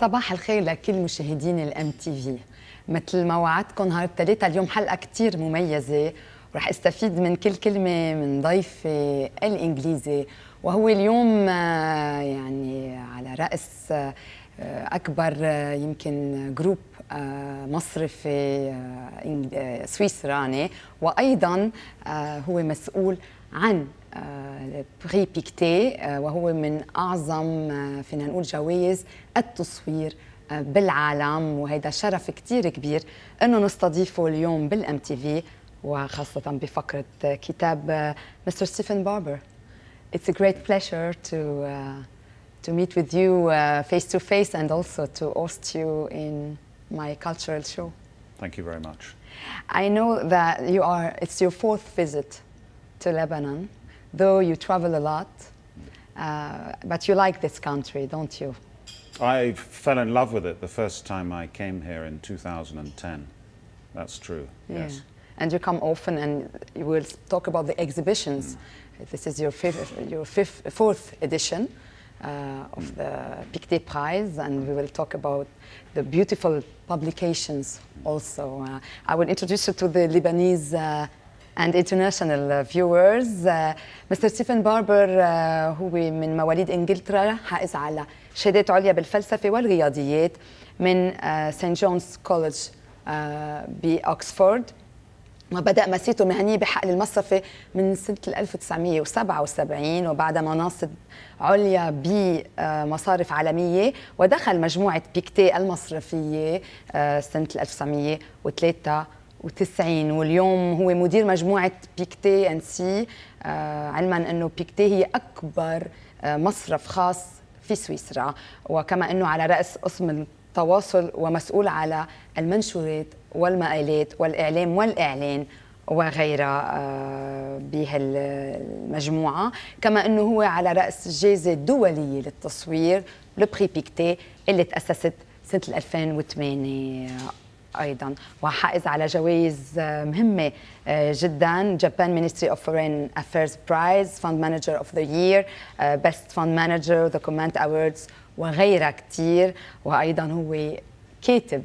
صباح الخير لكل مشاهدين الام تي في. مثل ما وعدتكم نهار الثلاثاء اليوم حلقه كثير مميزه، ورح استفيد من كل كلمه من ضيفي الانجليزي، وهو اليوم يعني على راس اكبر يمكن جروب مصرفي سويسراني، وايضا هو مسؤول عن بري بيكتي، وهو من أعظم فينا نقول جوائز التصوير بالعالم، وهيدا شرف كتير كبير أنه نستضيفه اليوم بالام تي في، وخاصة بفقرة كتاب مستر ستيفن باربر. It's a great pleasure to meet with you face to face and also to host you in my cultural show. Thank you very much. I know that it's your fourth visit to Lebanon, though you travel a lot, but you like this country, don't you? I fell in love with it the first time I came here in 2010. That's true, yes. And you come often, and you will talk about the exhibitions. This is your fourth edition of the Pictet Prize, and we will talk about the beautiful publications also. I will introduce you to the Lebanese and international viewers. Mr. Stephen Barber هو من مواليد إنجلترا، حائز على شهادات عليا بالفلسفة والرياضيات من سانت جونز كوليدج بأكسفورد، وبدأ مسيرته المهنية بحقل المصرفي من سنة 1977 وبعد مناصب عليا بمصارف عالمية، ودخل مجموعة بيكتي المصرفية سنة 1993، واليوم هو مدير مجموعة بيكتي ان سي، علما أنه بيكتي هي أكبر مصرف خاص في سويسرا، وكما أنه على رأس قسم التواصل ومسؤول على المنشورات والمقالات والإعلام والإعلان وغيرها بهالمجموعة، كما أنه هو على رأس الجائزة الدولية للتصوير لبري بيكتي اللي تأسست سنة 2008 أيضاً، وحائز على جوائز مهمة جداً: Japan Ministry of Foreign Affairs Prize, Fund Manager of the Year, Best Fund Manager, the Command Awards وغيرها كتير. وأيضاً هو كاتب،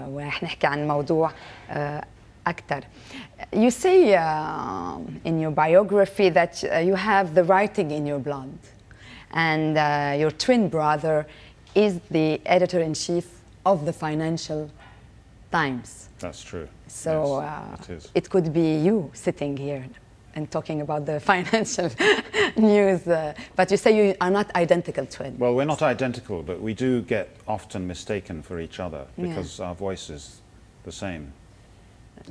ورح نحكي عن الموضوع أكثر. You say in your biography that you have the writing in your blood, and your twin brother is the editor-in-chief of the Financial Times. That's true. So yes, it could be you sitting here and talking about the financial news, but you say you are not identical twins. Well, we're not identical, but we do get often mistaken for each other because our voice is the same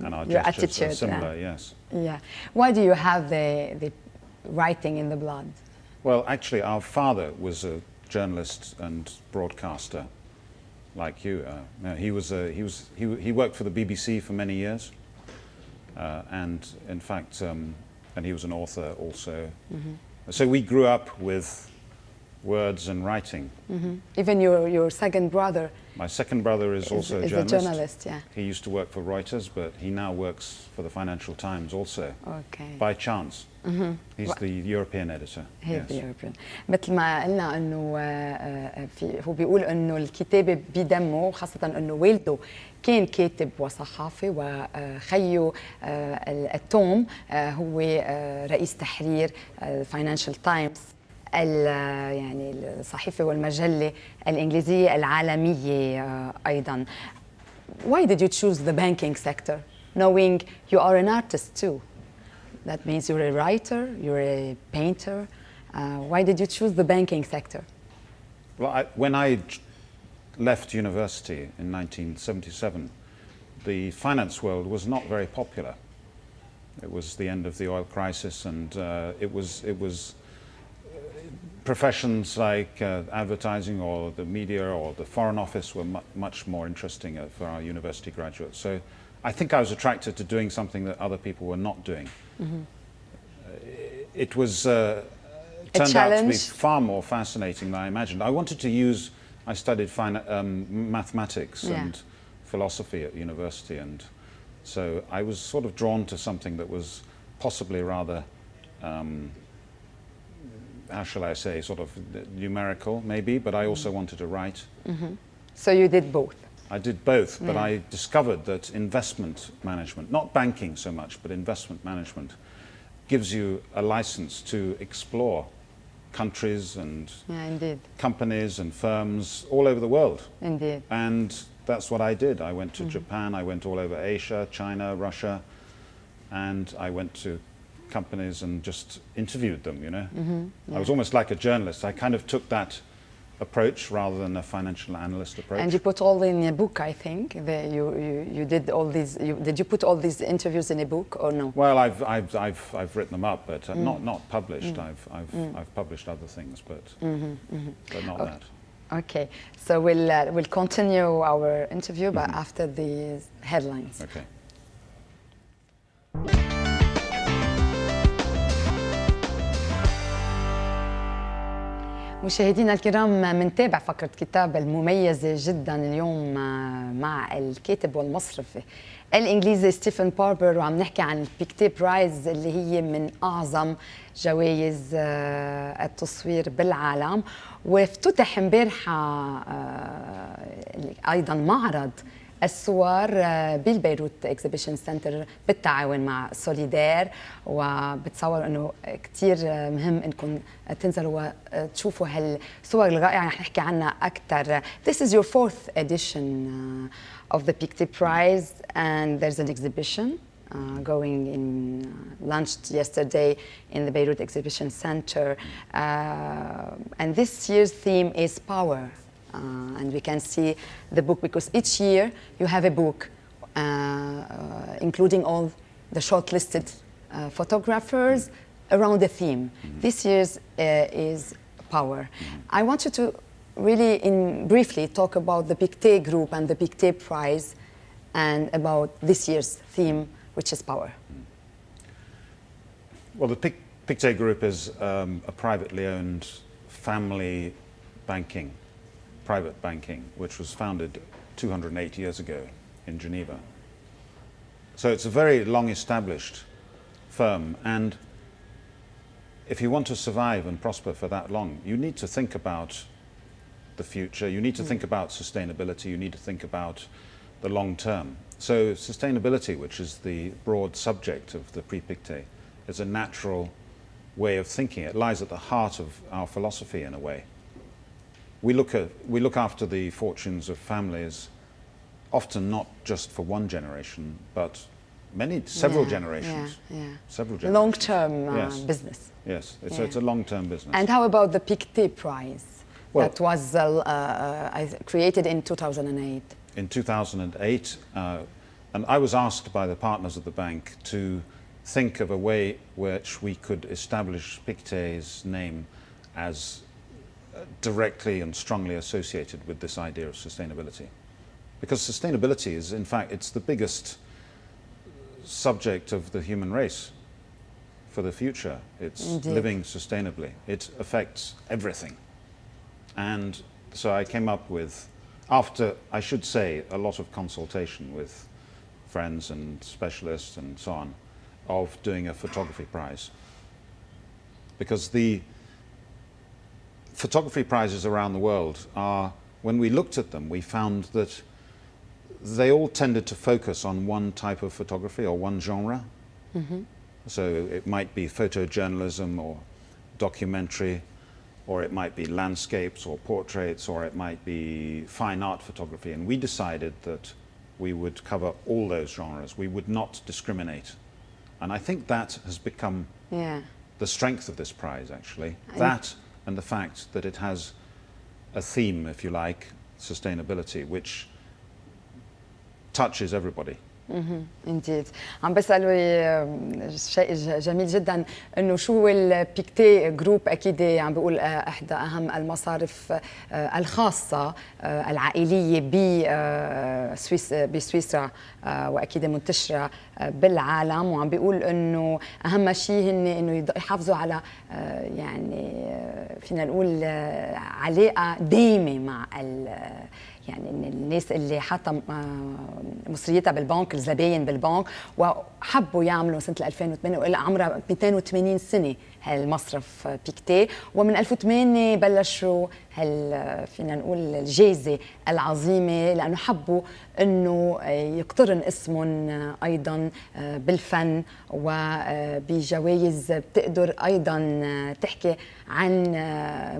and our your gestures attitude, are similar, yes. Yeah. Why do you have the writing in the blood? Well, actually, our father was a journalist and broadcaster, like you. He worked for the BBC for many years, and in fact, and he was an author also. So we grew up with words and writing. Even your second brother. My second brother is also a journalist. A journalist, yeah. He used to work for Reuters, but he now works for the Financial Times also. Okay. By chance. He's the European editor. He's the European. مثل ما قلنا انه هو بيقول انه الكتابه بدمه، خاصه انه والده كان كاتب وصحافي، وخيه التوم هو رئيس تحرير فاينانشال تايمز، يعني الصحيفة والمجلة الإنجليزية العالمية أيضاً. Why did you choose the banking sector, knowing you are an artist too? That means you're a writer, you're a painter. Why did you choose the banking sector? Well, when I left university in 1977, the finance world was not very popular. It was the end of the oil crisis, and it was professions like advertising or the media or the foreign office were much more interesting for our university graduates. So I think I was attracted to doing something that other people were not doing. It was turned out to be far more fascinating than I imagined. I studied mathematics and philosophy at university, and so I was sort of drawn to something that was possibly rather how shall I say, sort of numerical maybe, but I also wanted to write. So you did both. I did both, but I discovered that investment management, not banking so much, but investment management, gives you a license to explore countries and indeed. companies and firms all over the world. Indeed. And that's what I did. I went to Japan, I went all over Asia, China, Russia, and I went to companies and just interviewed them, you know. I was almost like a journalist. I kind of took that approach rather than a financial analyst approach. And you put all in a book, I think. You did all these. Did you put all these interviews in a book or no? Well, I've written them up, but not published. I've published other things, but not that. Okay, so we'll continue our interview, but after these headlines. Okay. مشاهدينا الكرام، منتابع فقرة كتاب المميزة جدا اليوم مع الكاتب والمصرف الإنجليزي ستيفن باربر، وعم نحكي عن البيكتي برايز اللي هي من أعظم جوائز التصوير بالعالم. وافتتح امبارحة أيضا معرض الصور بالبيروت اكزيبيشن سنتر بالتعاون مع سوليدار، وبتصور انه كثير مهم انكم تنزلوا وتشوفوا هالصور الرائعه رح نحكي عنها اكثر. This is your fourth edition of the Pictet Prize, and there's an exhibition going in launched yesterday in the Beirut Exhibition Center, and this year's theme is power. And we can see the book, because each year you have a book including all the shortlisted photographers around the theme. This year's is power. I want you to really briefly talk about the Pictet group and the Pictet Prize and about this year's theme, which is power. Well, the Pictet group is a privately owned family private banking, which was founded 208 years ago in Geneva. So it's a very long established firm, and if you want to survive and prosper for that long, you need to think about the future, you need to think about sustainability, you need to think about the long term. So sustainability, which is the broad subject of the Prix Pictet, is a natural way of thinking. It lies at the heart of our philosophy in a way. We look after the fortunes of families, often not just for one generation, but several generations. Several generations. Long-term business. Yes, it's a long-term business. And how about the Pictet Prize? Well, that was created in 2008. In 2008, and I was asked by the partners of the bank to think of a way which we could establish Pictet's name as directly and strongly associated with this idea of sustainability. Because sustainability is, in fact, it's the biggest subject of the human race for the future. It's living sustainably. It affects everything. And so I came up with, after, I should say, a lot of consultation with friends and specialists and so on, of doing a photography prize. Because the photography prizes around the world are, when we looked at them, we found that they all tended to focus on one type of photography or one genre. So it might be photojournalism or documentary, or it might be landscapes or portraits, or it might be fine art photography. And we decided that we would cover all those genres. We would not discriminate. And I think that has become the strength of this prize, actually. That and the fact that it has a theme, if you like, sustainability, which touches everybody. Indeed. عم بسأله شيء جميل جدا انه شو هو البيكتي جروب. اكيد عم بيقول احدى اهم المصارف الخاصه العائليه بسويسرا واكيد منتشره بالعالم، وعم بيقول انه اهم شيء هن انه يحافظوا على يعني فينا نقول علاقه دائمه مع يعني من الناس اللي حاطه مصريتها بالبنك، الزباين بالبنك، وحبوا يعملوا سنه 2008 وإلى عمرها 280 سنه هالمصرف بيكتي. ومن 2008 بلشوا فينا نقول الجائزه العظيمه، لانه حبوا انه يقترن اسمهم ايضا بالفن وبجوائز بتقدر ايضا تحكي عن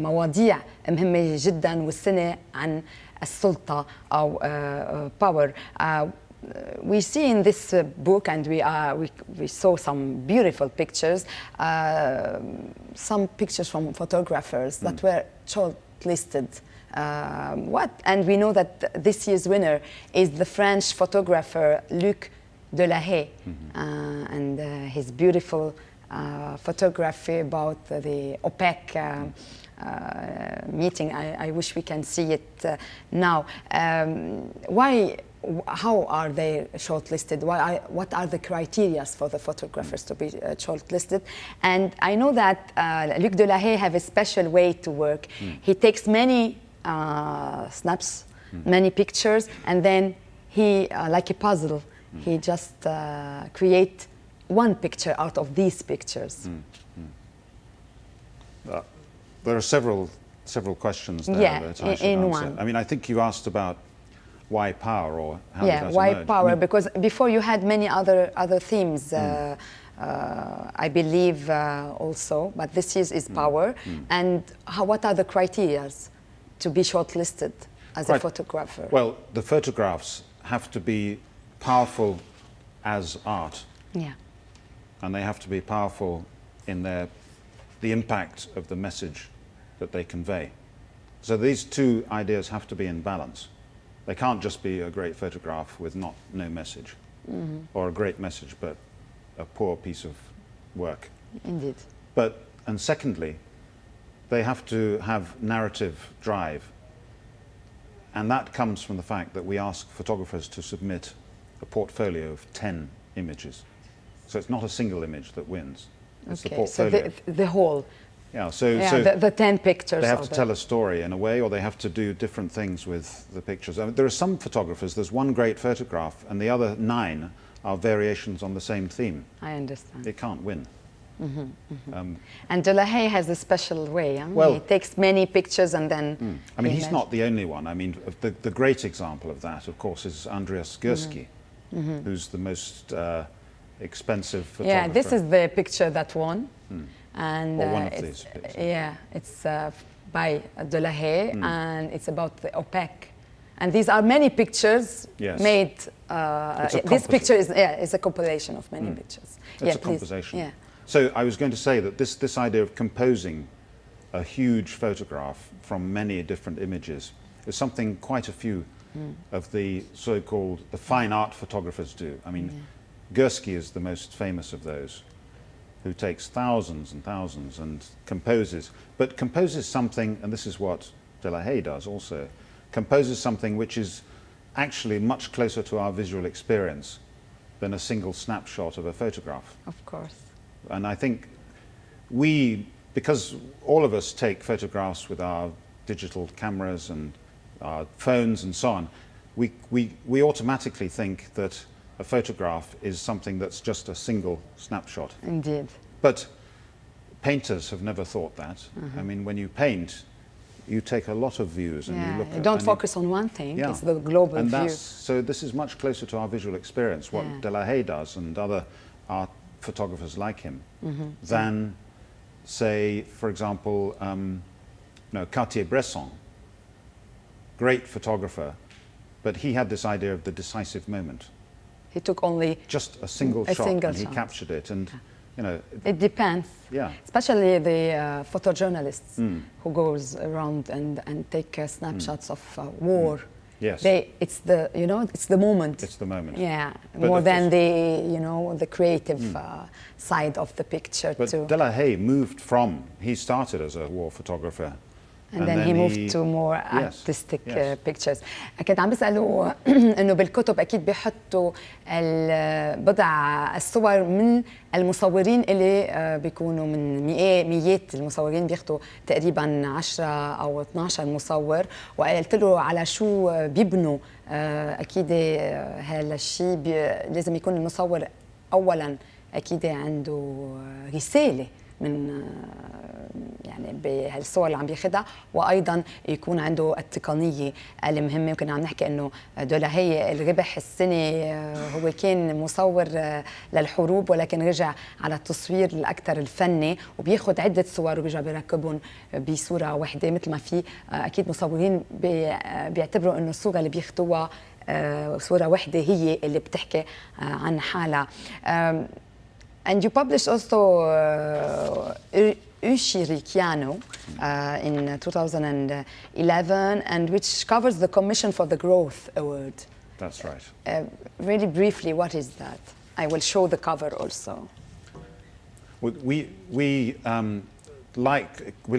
مواضيع مهمه جدا، والسنه عن السلطة أو power. We see in this book, and we saw some beautiful pictures, some pictures from photographers that were shortlisted. And we know that this year's winner is the French photographer Luc Delahaye, and his beautiful photography about the OPEC meeting. I wish we can see it now. How are they shortlisted? What are the criteria for the photographers to be shortlisted? And I know that Luc Delahaye have a special way to work. He takes many snaps, many pictures, and then he, like a puzzle, he just create one picture out of these pictures. There are several questions there that I should answer. I mean, I think you asked about why power, or how did that why emerge? power? Because before you had many other themes, I believe also, but this is power. And what are the criteria to be shortlisted as a photographer? Well, the photographs have to be powerful as art. Yeah. And they have to be powerful in the impact of the message that they convey. So these two ideas have to be in balance. They can't just be a great photograph with no message, or a great message but a poor piece of work. Indeed. And secondly, they have to have narrative drive. And that comes from the fact that we ask photographers to submit a portfolio of 10 images. So it's not a single image that wins. It's the portfolio. So the whole. Yeah, so the 10 pictures. They have to tell a story in a way, or they have to do different things with the pictures. I mean, there are some photographers, there's one great photograph, and the other 9 are variations on the same theme. I understand. It can't win. And Delahaye has a special way. Well, he takes many pictures and then... I mean, he's not the only one. I mean, the great example of that, of course, is Andreas Gursky, who's the most expensive photographer. Yeah, this is the picture that won. And one of these pictures. Yeah, it's by Delahaye, and it's about the OPEC. And these are many pictures made. This picture is a compilation of many pictures. It's a composition. Yeah. So I was going to say that this idea of composing a huge photograph from many different images is something quite a few of the so-called fine art photographers do. I mean, Gursky is the most famous of those, who takes thousands and thousands and composes something, and this is what Delahaye does also, composes something which is actually much closer to our visual experience than a single snapshot of a photograph. Of course. And I think because all of us take photographs with our digital cameras and our phones and so on, we automatically think that a photograph is something that's just a single snapshot. Indeed. But painters have never thought that. I mean, when you paint, you take a lot of views and you look at... Don't focus on one thing, it's the global view. So this is much closer to our visual experience, what Delahaye does and other art photographers like him, than, say, for example, Cartier-Bresson, great photographer, but he had this idea of the decisive moment. He took only just a single shot and he captured it, and you know, it depends. Yeah. Especially the photojournalists who goes around and take snapshots of war. Yes. It's the moment. It's the moment. Yeah. More than the creative side of the picture. But Delahaye moved from, he started as a war photographer And then he moved to more artistic yes. pictures. كنت عم بسأله إنه بالكتب أكيد بيحطوا بضع الصور من المصورين اللي بيكونوا من مئات المصورين، بياخدوا تقريبا 10 أو 12 مصور، وقلت له على شو بيبنوا. أكيد هذا الشيء لازم يكون المصور أولا أكيد عنده رسالة من يعني بهالصور اللي عم بياخدها، وايضا يكون عنده التقنيه المهمه. وكنا عم نحكي انه هي الربح السنه هو كان مصور للحروب، ولكن رجع على التصوير الاكثر الفني، وبياخذ عده صور وبيرجع بيركبهم بصوره واحده. مثل ما في اكيد مصورين بيعتبروا انه الصوره اللي بياخذوها صوره واحده هي اللي بتحكي عن حالها. And you published also Ushirikiano in 2011, and which covers the Commission for the Growth Award. That's right. Really briefly, what is that? I will show the cover also. We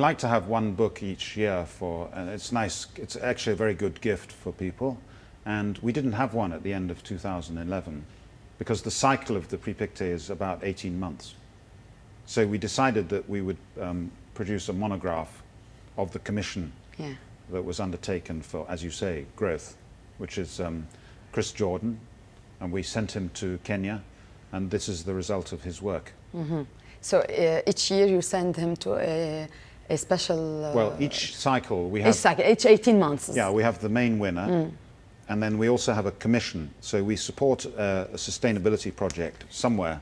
like to have one book each year for, and it's nice. It's actually a very good gift for people, and we didn't have one at the end of 2011. Because the cycle of the Prix Pictet is about 18 months. So we decided that we would produce a monograph of the commission that was undertaken for, as you say, growth, which is Chris Jordan, and we sent him to Kenya, and this is the result of his work. Mm-hmm. So each year you send him to a special... well, each cycle we have... Each 18 months. Yeah, we have the main winner. And then we also have a commission, so we support a sustainability project somewhere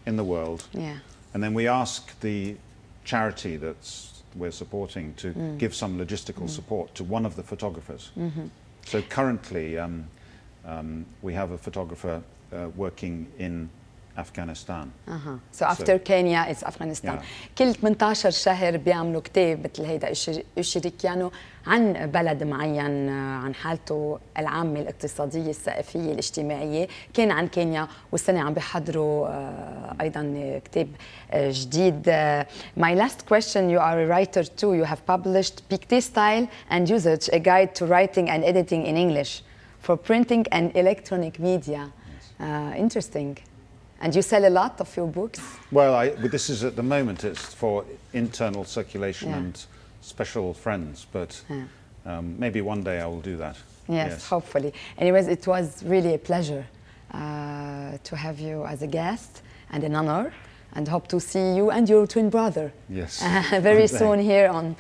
in the world. Yeah. And then we ask the charity that we're supporting to give some logistical support to one of the photographers. So currently we have a photographer working in Afghanistan. So after Kenya, it's Afghanistan. كل 18 شهر بيعملوا كتاب مثل هيدا يشاركيانو عن بلد معين، عن حالته العامة الاقتصادية الثقافية الاجتماعية. كان عن كينيا، والسنة عم بيحضروا أيضا كتاب جديد. My last question, you are a writer too. You have published Pictet Style and Usage, a guide to writing and editing in English for printing and electronic media. Interesting. And you sell a lot of your books? Well, this is at the moment, it's for internal circulation and special friends, but maybe one day I will do that. Yes, hopefully. Anyways, it was really a pleasure to have you as a guest, and an honor, and hope to see you and your twin brother very soon here on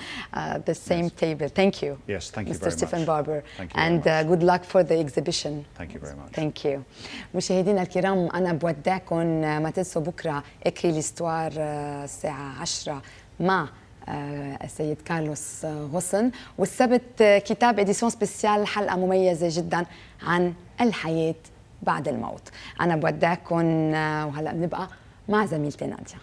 the same table. Thank you. Yes, thank you Mr. very much. Stephen Barber. Thank you and very much. Good luck for the exhibition. Thank you very much. Thank you. مشاهدينا الكرام، أنا بودعكم. ما تنسوا بكرة إكري الاستوار الساعة 10 مع السيد كارلوس غصن، والسبت كتاب إديسيون سبيسيال، حلقة مميزة جدا عن الحياة بعد الموت. أنا بودعكم، وهلأ بنبقى مع زميلتي نادية.